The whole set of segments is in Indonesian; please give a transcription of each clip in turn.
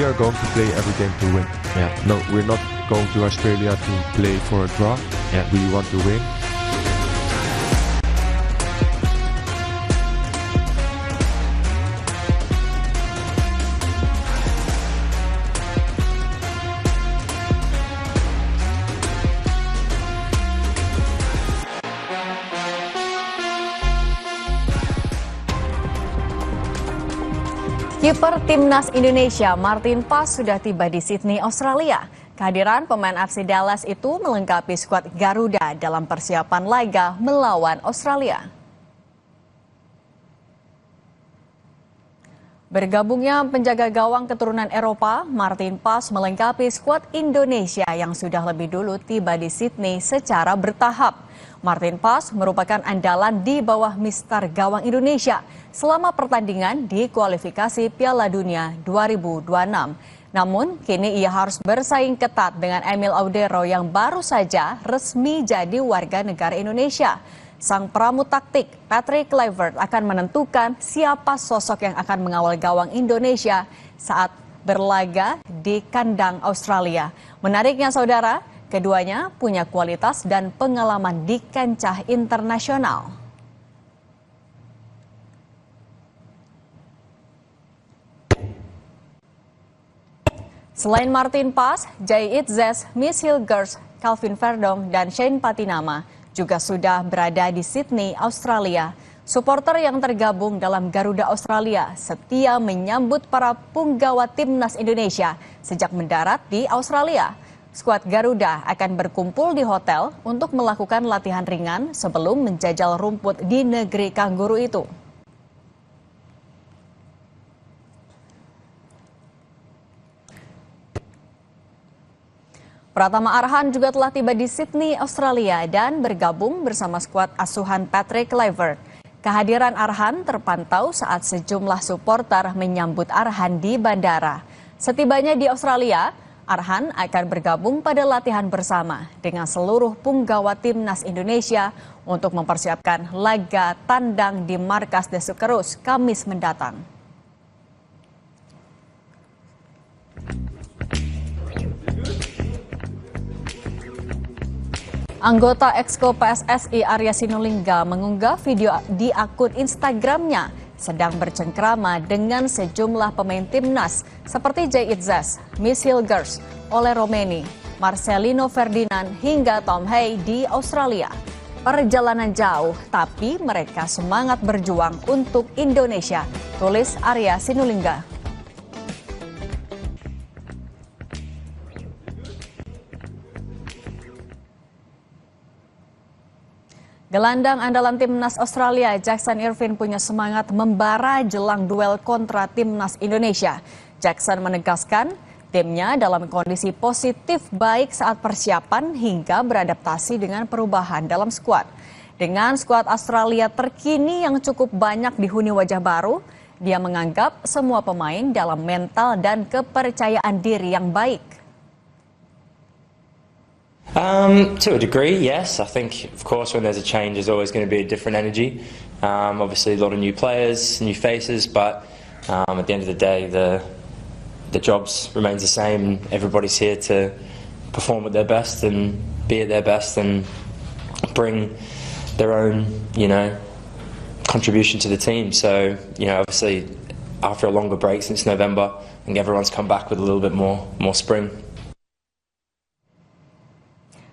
are going to play every game to win. Yeah. No, we're not going to Australia to play for a draw. Yeah. We want to win. Kiper Timnas Indonesia Martin Paes sudah tiba di Sydney, Australia. Kehadiran pemain FC Dallas itu melengkapi skuad Garuda dalam persiapan laga melawan Australia. Bergabungnya penjaga gawang keturunan Eropa, Martin Paes melengkapi skuad Indonesia yang sudah lebih dulu tiba di Sydney secara bertahap. Martin Paes merupakan andalan di bawah mister gawang Indonesia selama pertandingan di kualifikasi Piala Dunia 2026. Namun, kini ia harus bersaing ketat dengan Emil Audero yang baru saja resmi jadi warga negara Indonesia. Sang pramu taktik Patrick Kluivert akan menentukan siapa sosok yang akan mengawal gawang Indonesia saat berlaga di kandang Australia. Menariknya saudara, keduanya punya kualitas dan pengalaman di kancah internasional. Selain Martin Paes, Jay Itzes, Miss Hilgers, Calvin Verdong, dan Shane Patinama juga sudah berada di Sydney, Australia. Supporter yang tergabung dalam Garuda Australia setia menyambut para punggawa Timnas Indonesia sejak mendarat di Australia. Skuad Garuda akan berkumpul di hotel untuk melakukan latihan ringan sebelum menjajal rumput di negeri kanguru itu. Pratama Arhan juga telah tiba di Sydney, Australia dan bergabung bersama skuad asuhan Patrick Kluivert. Kehadiran Arhan terpantau saat sejumlah supporter menyambut Arhan di bandara. Setibanya di Australia, Arhan akan bergabung pada latihan bersama dengan seluruh punggawa Timnas Indonesia untuk mempersiapkan laga tandang di Markas de Socceroos Kamis mendatang. Anggota Exco PSSI Arya Sinulinga mengunggah video di akun Instagramnya sedang bercengkrama dengan sejumlah pemain timnas seperti Jay Itzes, Miss Hilgers, Ole Romeni, Marcelino Ferdinand hingga Tom Hay di Australia. Perjalanan jauh, tapi mereka semangat berjuang untuk Indonesia, tulis Arya Sinulinga. Gelandang andalan Timnas Australia, Jackson Irvine punya semangat membara jelang duel kontra Timnas Indonesia. Jackson menegaskan timnya dalam kondisi positif baik saat persiapan hingga beradaptasi dengan perubahan dalam skuad. Dengan skuad Australia terkini yang cukup banyak dihuni wajah baru, dia menganggap semua pemain dalam mental dan kepercayaan diri yang baik. To a degree, yes. I think, of course, when there's a change, there's always going to be a different energy. Obviously, a lot of new players, new faces, but at the end of the day, the jobs remains the same. Everybody's here to perform at their best and be at their best and bring their own, contribution to the team. So, obviously, after a longer break since November, I think everyone's come back with a little bit more spring.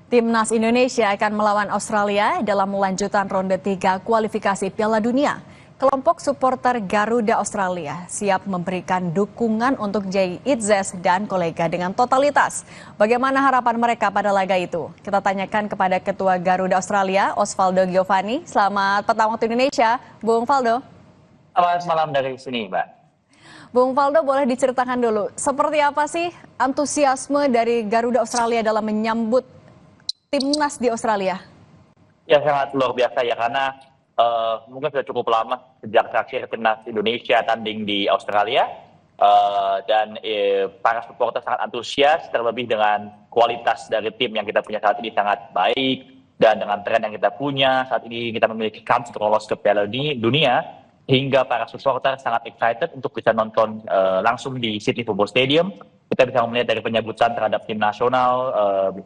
Timnas Indonesia akan melawan Australia dalam lanjutan ronde 3 kualifikasi Piala Dunia. Kelompok supporter Garuda Australia siap memberikan dukungan untuk Jay Itzes dan kolega dengan totalitas. Bagaimana harapan mereka pada laga itu? Kita tanyakan kepada Ketua Garuda Australia, Osvaldo Giovanni. Selamat petang waktu Indonesia, Bung Valdo. Selamat malam dari sini, Mbak. Bung Valdo, boleh diceritakan dulu, seperti apa sih antusiasme dari Garuda Australia dalam menyambut Timnas di Australia? Ya, sangat luar biasa ya, karena mungkin sudah cukup lama sejak terakhir Timnas Indonesia tanding di Australia, dan para supporter sangat antusias, terlebih dengan kualitas dari tim yang kita punya saat ini sangat baik, dan dengan tren yang kita punya saat ini kita memiliki kans untuk lolos ke Piala Dunia. hingga para supporter sangat excited untuk bisa nonton langsung di Sydney Football Stadium. Kita bisa melihat dari penyambutan terhadap tim nasional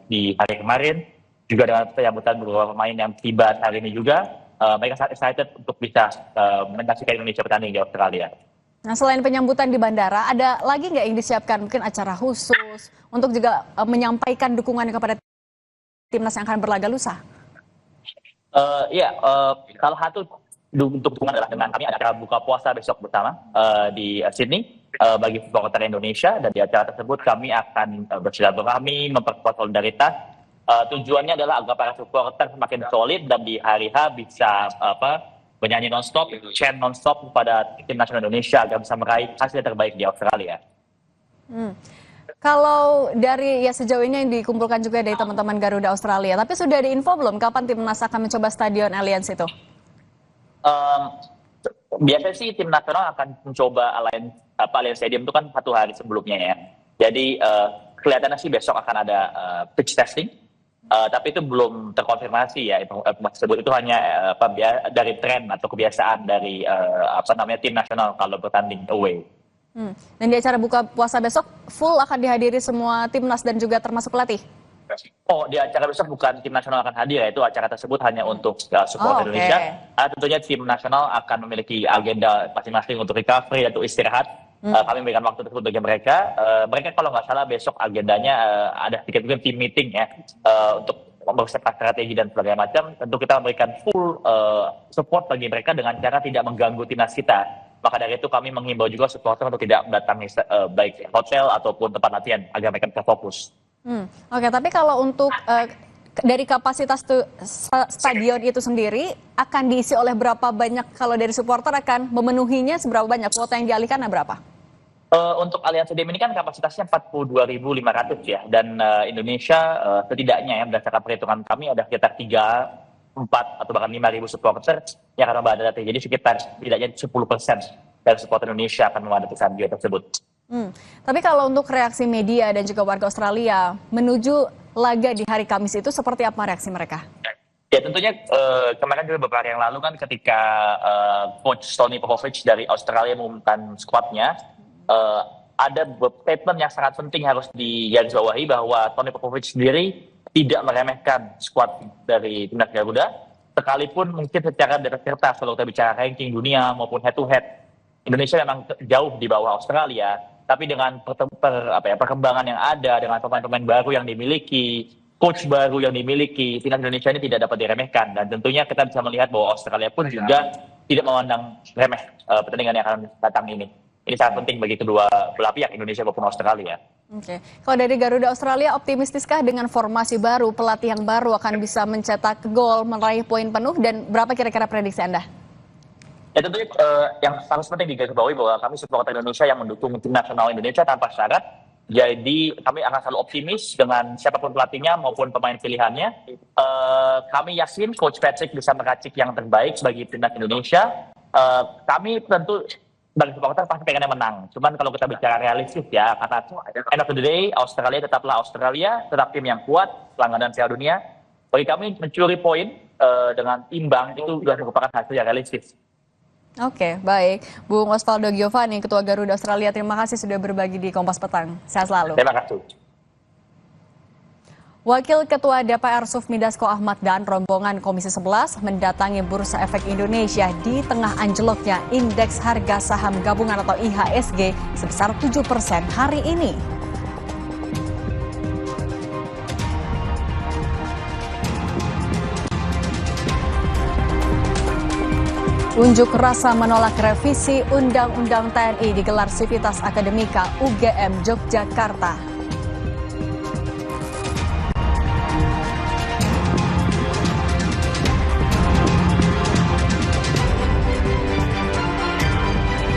di hari kemarin, juga dengan penyambutan beberapa pemain yang tiba hari ini juga. Mereka sangat excited untuk bisa menyaksikan Indonesia bertanding di Australia. Nah, selain penyambutan di bandara, ada lagi nggak yang disiapkan mungkin acara khusus untuk juga menyampaikan dukungan kepada timnas yang akan berlaga lusa? Salah satu untuk dukungan adalah dengan kami ada acara buka puasa besok bersama di Sydney bagi supporter Indonesia, dan di acara tersebut kami akan bersilaturahmi, memperkuat solidaritas. Tujuannya adalah agar para supporter semakin solid dan di hari H bisa bernyanyi non-stop, chant non-stop kepada tim nasional Indonesia agar bisa meraih hasil terbaik di Australia. Kalau dari sejauh ini yang dikumpulkan juga dari teman-teman Garuda Australia, tapi sudah diinfo belum kapan timnas akan mencoba stadion Allianz itu? Biasanya sih tim nasional akan mencoba Allianz Stadium itu kan 1 hari sebelumnya ya. Jadi kelihatannya sih besok akan ada pitch testing, tapi itu belum terkonfirmasi ya. Informasi tersebut itu hanya dari tren atau kebiasaan dari tim nasional kalau bertanding away. Dan di acara buka puasa besok full akan dihadiri semua timnas dan juga termasuk pelatih? Di acara besok bukan tim nasional akan hadir, yaitu acara tersebut hanya untuk supporter Indonesia. Tentunya tim nasional akan memiliki agenda masing-masing untuk recovery dan untuk istirahat. Kami memberikan waktu tersebut bagi mereka. Mereka kalau nggak salah besok agendanya ada sedikit mungkin team meeting ya, untuk mempersiapkan strategi dan sebagainya macam. Tentu kita memberikan full support bagi mereka dengan cara tidak mengganggu timnas kita. Maka dari itu kami menghimbau juga supporter untuk tidak mendatangi baik hotel ataupun tempat latihan agar mereka bisa fokus. Oke, tapi kalau untuk dari kapasitas stadion itu sendiri akan diisi oleh berapa banyak, kalau dari supporter akan memenuhinya seberapa banyak, kuota yang dialihkan berapa? Untuk Allianz Stadium ini kan kapasitasnya 42.500 ya, dan Indonesia setidaknya ya berdasarkan perhitungan kami ada sekitar 3, 4 atau bahkan 5.000 supporter yang akan memadati. Jadi sekitar setidaknya 10% dari supporter Indonesia akan memadati stadion tersebut. Tapi kalau untuk reaksi media dan juga warga Australia menuju laga di hari Kamis itu seperti apa reaksi mereka? Ya tentunya kemarin juga beberapa hari yang lalu kan ketika coach Tony Popovich dari Australia mengumumkan skuadnya, ada statement yang sangat penting harus digarisbawahi bahwa Tony Popovich sendiri tidak meremehkan skuad dari timnas Garuda, sekalipun mungkin secara di atas kertas kalau kita bicara ranking dunia maupun head to head, Indonesia memang jauh di bawah Australia. Tapi dengan perkembangan yang ada, dengan pemain-pemain baru yang dimiliki, coach baru yang dimiliki, timnas Indonesia ini tidak dapat diremehkan. Dan tentunya kita bisa melihat bahwa Australia pun juga tidak memandang remeh pertandingan yang akan datang ini. Ini sangat penting bagi kedua belah pihak, Indonesia maupun Australia. Oke. Kalau dari Garuda Australia, optimistiskah dengan formasi baru, pelatih yang baru akan bisa mencetak gol, meraih poin penuh, dan berapa kira-kira prediksi Anda? Ya tentunya yang harus penting digarisbawahi bahwa kami supporter Indonesia yang mendukung tim nasional Indonesia tanpa syarat. Jadi kami akan selalu optimis dengan siapapun pelatihnya maupun pemain pilihannya. Kami yakin Coach Patrick bisa meracik yang terbaik bagi timnas Indonesia. Kami tentu sebagai supporter pasti pengennya menang. Cuman kalau kita bicara realistis ya, karena end of the day Australia tetaplah Australia, tetap tim yang kuat, langganan Piala Dunia. Bagi kami mencuri poin dengan imbang itu sudah merupakan hasil yang realistis. Oke, baik. Bung Osvaldo Giovanni, Ketua Garuda Australia, terima kasih sudah berbagi di Kompas Petang. Sehat selalu. Terima kasih. Wakil Ketua DPR Sufmi Dasko Ahmad dan rombongan Komisi 11 mendatangi Bursa Efek Indonesia di tengah anjloknya indeks harga saham gabungan atau IHSG sebesar 7% hari ini. Unjuk rasa menolak revisi Undang-Undang TNI digelar Sivitas Akademika UGM Yogyakarta.